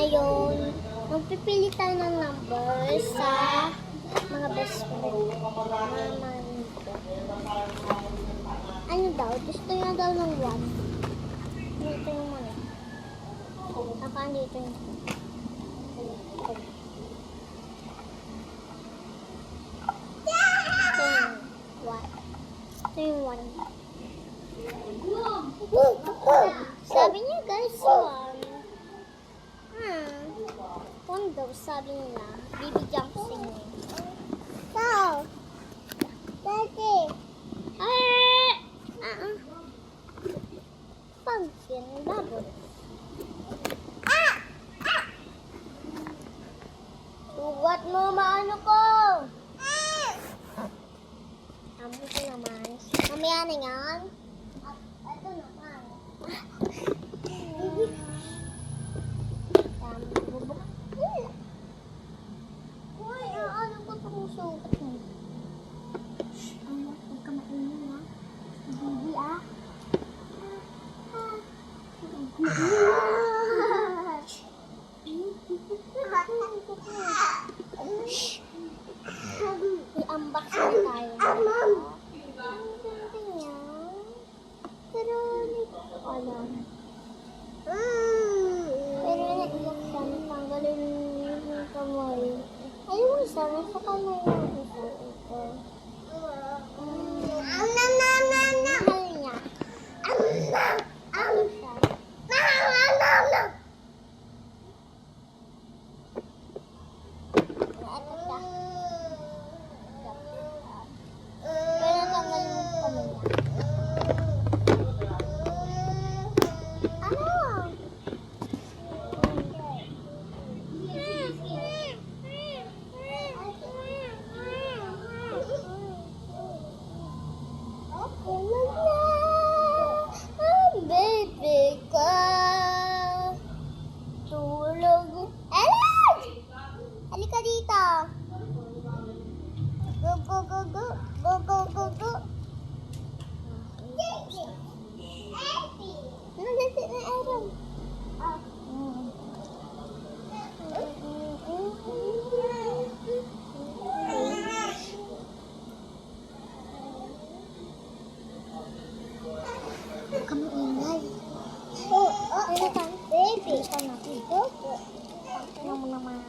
ngayon, magpipili tayo ng number sa mga best friend. Ano daw? Gusto niya daw ng 1. Dito yung muna. Saka dito yung 1. Sabi niya guys, 1 daw sabi nila. Bibigyan ko sa inyo. So, Daddy. Pumpkin, babot. Sugat mo, maano ko. Amo ko naman. Mamaya na yan. Ito naman. Bubuk. Uy, ano ko itong sugat mo? Huwag ka mainin ha. Bibi ah. I-unboxing tayo. Pero alam. Pero nag-iaksan, tanggalin yung kamay. Ayun, isa, nasa kamay yung isa. Ito. Mahal niya. Ano siya? Pero tanggal yung kamay niya. Baby ka, tulog. Ellen! Halika dito. Go, go, go, go. Go, go, go, go. Nagdasi na Aaron. Kamu ingay. Ano kan? Baby, kan natin. Ano mo naman?